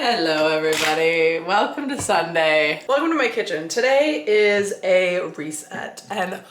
Hello everybody, welcome to Sunday. Welcome to my kitchen. Today is a reset and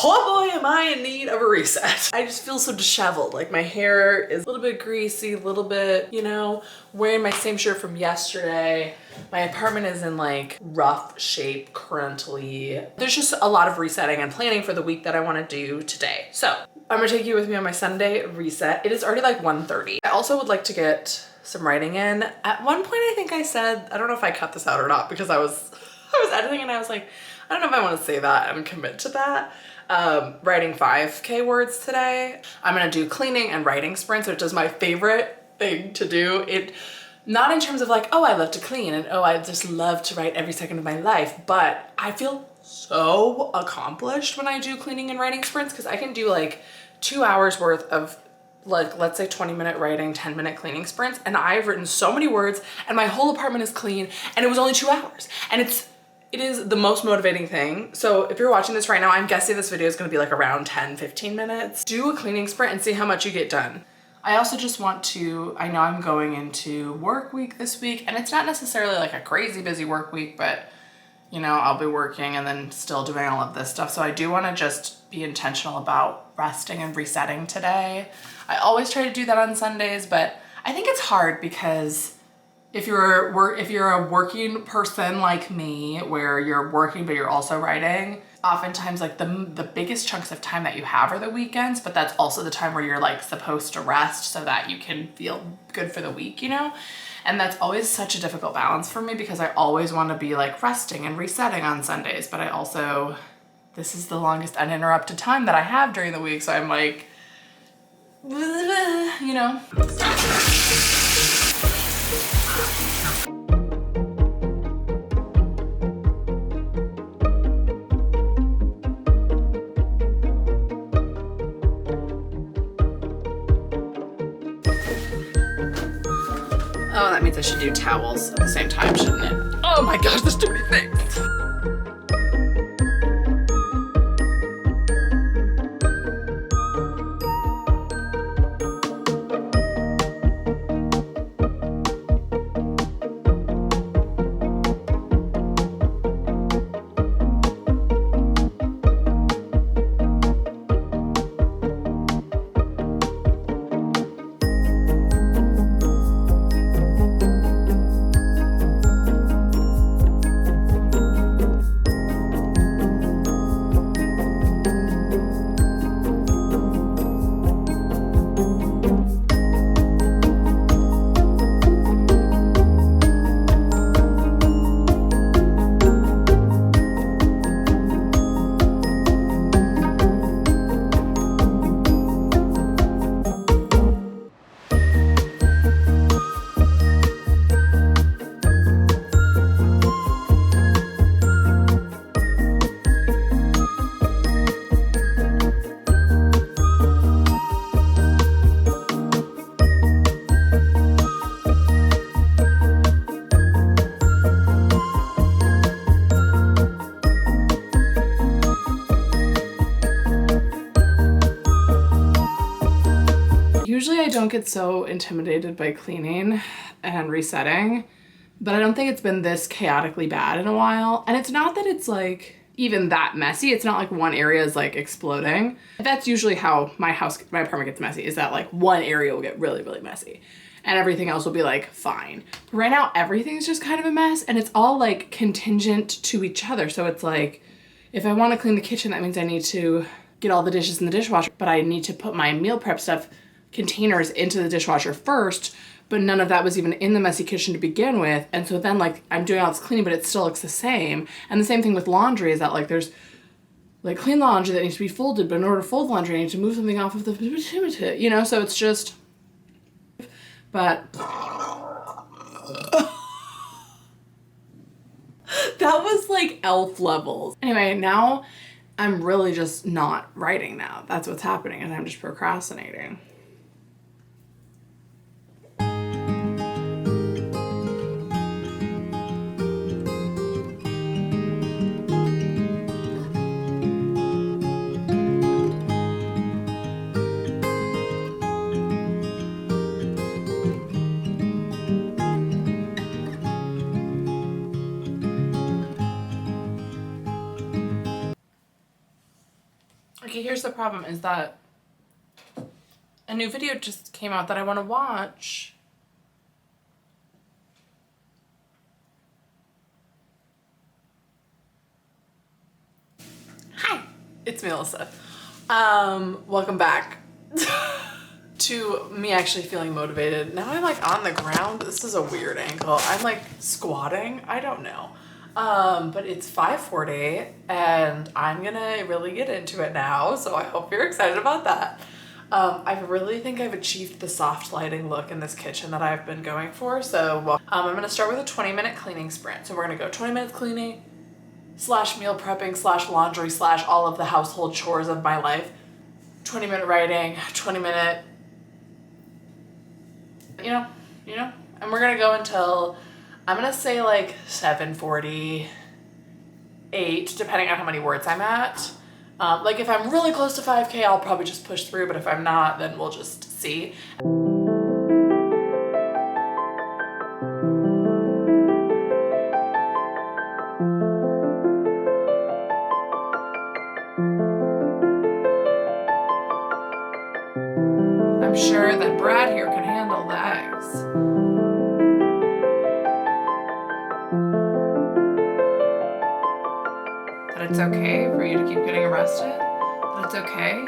oh boy am I in need of a reset. I just feel so disheveled, like my hair is a little bit greasy, a little bit, wearing my same shirt from yesterday. My apartment is in like rough shape currently. There's just a lot of resetting and planning for the week that I want to do today. So I'm gonna take you with me on my Sunday reset. It is already like 1:30. I also would like to get some writing in. At one point I think I said, I don't know if I cut this out or not because I was editing and I was like, I don't know if I want to say that and commit to that. Writing 5K words today. I'm gonna do cleaning and writing sprints, which is my favorite thing to do. Not in terms of like, oh, I love to clean and oh, I just love to write every second of my life, but I feel so accomplished when I do cleaning and writing sprints because I can do like 2 hours worth of like, let's say 20-minute writing, 10-minute cleaning sprints, and I've written so many words and my whole apartment is clean and it was only 2 hours. And it is the most motivating thing. So if you're watching this right now, I'm guessing this video is gonna be like around 10-15 minutes. Do a cleaning sprint and see how much you get done. I also just want to, I know I'm going into work week this week and it's not necessarily like a crazy busy work week, but I'll be working and then still doing all of this stuff. So I do want to just be intentional about resting and resetting today. I always try to do that on Sundays, but I think it's hard because if you're a working person like me, where you're working but you're also writing, oftentimes like the biggest chunks of time that you have are the weekends, but that's also the time where you're like supposed to rest so that you can feel good for the week, And that's always such a difficult balance for me because I always want to be like resting and resetting on Sundays, but I also, this is the longest uninterrupted time that I have during the week, so I'm like, Oh, that means I should do towels at the same time, shouldn't it? Oh my gosh, there's too many things. Usually I don't get so intimidated by cleaning and resetting, but I don't think it's been this chaotically bad in a while. And it's not that it's like even that messy. It's not like one area is like exploding. That's usually how my apartment gets messy, is that like one area will get really, really messy and everything else will be like fine. But right now everything's just kind of a mess and it's all like contingent to each other. So it's like, if I want to clean the kitchen, that means I need to get all the dishes in the dishwasher, but I need to put my meal prep stuff containers into the dishwasher first, but none of that was even in the messy kitchen to begin with. And so then like I'm doing all this cleaning, but it still looks the same. And the same thing with laundry is that like there's like clean laundry that needs to be folded, but in order to fold laundry, I need to move something off of the, so it's just, but that was like elf levels. Anyway, now I'm really just not writing now. That's what's happening, and I'm just procrastinating. here's the problem is that a new video just came out that I want to watch. Hi, it's Melissa. Welcome back to me actually feeling motivated. Now I'm like on the ground. This is a weird angle. I'm like squatting. I don't know. But it's 5:40 and I'm gonna really get into it now. So I hope you're excited about that. I really think I've achieved the soft lighting look in this kitchen that I've been going for. So I'm gonna start with a 20-minute cleaning sprint. So we're gonna go 20 minutes cleaning / meal prepping / laundry / all of the household chores of my life. 20-minute writing, 20-minute, you know, and we're gonna go until, I'm gonna say like 7:48, depending on how many words I'm at. Like if I'm really close to 5K, I'll probably just push through, but if I'm not, then we'll just see. I'm sure that Brad here can handle the eggs. That it's okay for you to keep getting arrested? That it's okay?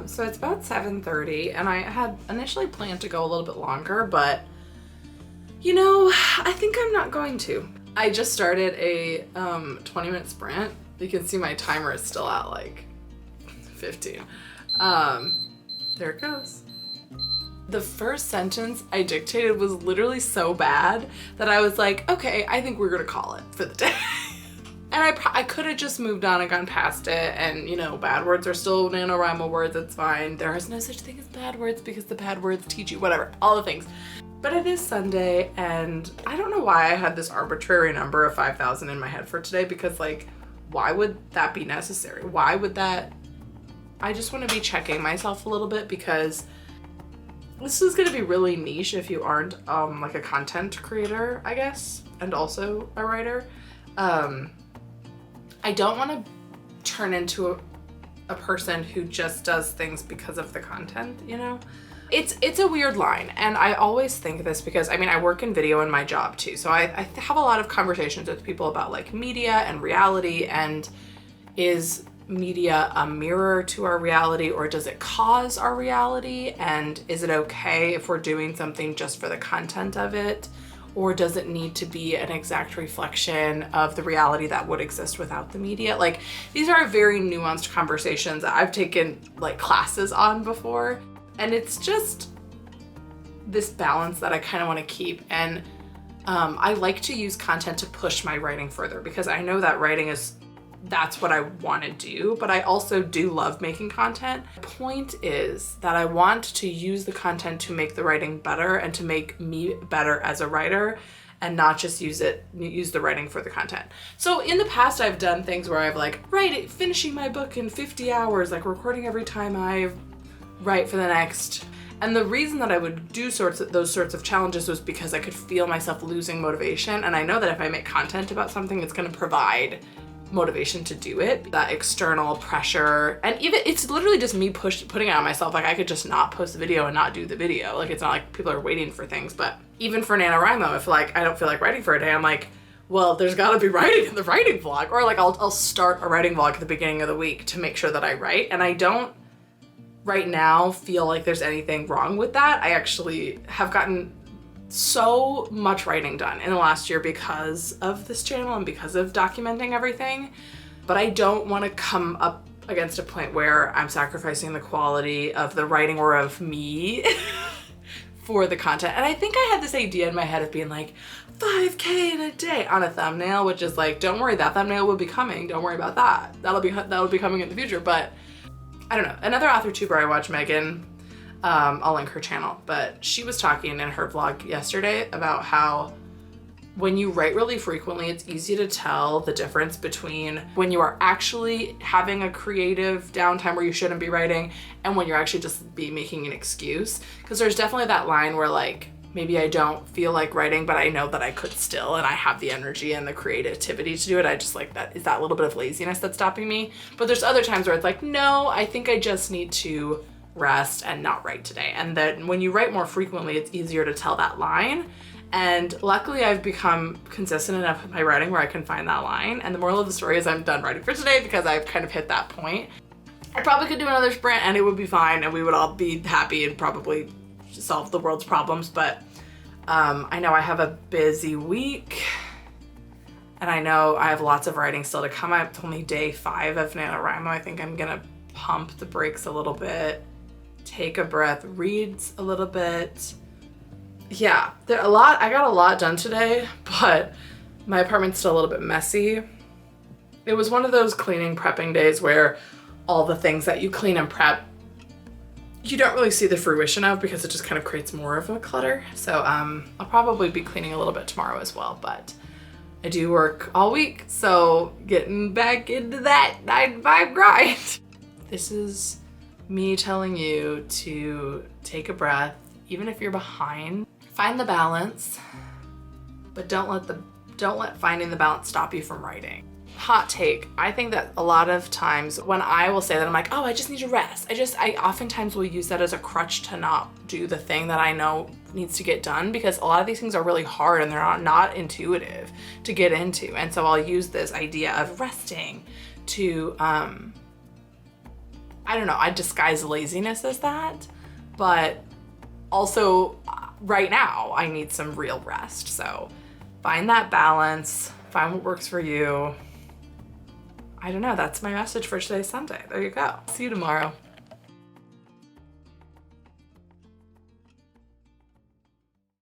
So it's about 7:30 and I had initially planned to go a little bit longer, but you know, I think I'm not going to. I just started a 20-minute sprint. You can see my timer is still at like 15. There it goes. The first sentence I dictated was literally so bad that I was like, okay, I think we're gonna call it for the day. And I could have just moved on and gone past it, and you know, bad words are still NaNowrimo words, it's fine. There is no such thing as bad words because the bad words teach you whatever, all the things. But it is Sunday, and I don't know why I had this arbitrary number of 5,000 in my head for today, because like, why would that be necessary? Why would that? I just want to be checking myself a little bit, because this is going to be really niche if you aren't like a content creator, I guess, and also a writer. I don't want to turn into a person who just does things because of the content, you know? It's a weird line, and I always think this because, I mean, I work in video in my job too, so I have a lot of conversations with people about like media and reality, and is media a mirror to our reality, or does it cause our reality? And is it okay if we're doing something just for the content of it? Or does it need to be an exact reflection of the reality that would exist without the media? Like, these are very nuanced conversations that I've taken like classes on before. And it's just this balance that I kind of want to keep. And I like to use content to push my writing further, because I know that writing that's what I want to do, but I also do love making content. The point is that I want to use the content to make the writing better and to make me better as a writer, and not just use the writing for the content. So in the past, I've done things where I've like, finishing my book in 50 hours, like recording every time I write for the next. And the reason that I would do those sorts of challenges was because I could feel myself losing motivation. And I know that if I make content about something, it's going to provide motivation to do it. That external pressure, and even it's literally just me putting it on myself. Like, I could just not post the video and not do the video. Like, it's not like people are waiting for things. But even for NaNowrimo, if like I don't feel like writing for a day, I'm like, well, there's got to be writing in the writing vlog, or like I'll start a writing vlog at the beginning of the week to make sure that I write. And I don't right now feel like there's anything wrong with that. I actually have gotten so much writing done in the last year because of this channel and because of documenting everything. But I don't want to come up against a point where I'm sacrificing the quality of the writing or of me for the content. And I think I had this idea in my head of being like, 5K in a day on a thumbnail, which is like, don't worry, that thumbnail will be coming. Don't worry about that. That'll be coming in the future. But I don't know. Another author tuber I watch, Megan, I'll link her channel, but she was talking in her vlog yesterday about how when you write really frequently, it's easy to tell the difference between when you are actually having a creative downtime where you shouldn't be writing and when you're actually just making an excuse. Because there's definitely that line where like, maybe I don't feel like writing, but I know that I could still, and I have the energy and the creativity to do it. I just like that, is that little bit of laziness that's stopping me. But there's other times where it's like, no, I think I just need to rest and not write today. And then when you write more frequently, it's easier to tell that line. And luckily I've become consistent enough with my writing where I can find that line. And the moral of the story is I'm done writing for today because I've kind of hit that point. I probably could do another sprint and it would be fine and we would all be happy and probably solve the world's problems. But I know I have a busy week and I know I have lots of writing still to come. It's only day 5 of NaNoWriMo. I think I'm gonna pump the brakes a little bit, take a breath, read a little bit. Yeah, I got a lot done today, but my apartment's still a little bit messy. It was one of those cleaning prepping days where all the things that you clean and prep, you don't really see the fruition of because it just kind of creates more of a clutter. So I'll probably be cleaning a little bit tomorrow as well, but I do work all week, so getting back into that 9 to 5 grind. This is me telling you to take a breath, even if you're behind. Find the balance, but don't let finding the balance stop you from writing. Hot take. I think that a lot of times when I will say that, I'm like, oh, I just need to rest. I oftentimes will use that as a crutch to not do the thing that I know needs to get done, because a lot of these things are really hard and they're not intuitive to get into. And so I'll use this idea of resting to, I don't know, I disguise laziness as that, but also right now I need some real rest. So find that balance, find what works for you. I don't know, that's my message for today's Sunday. There you go. See you tomorrow.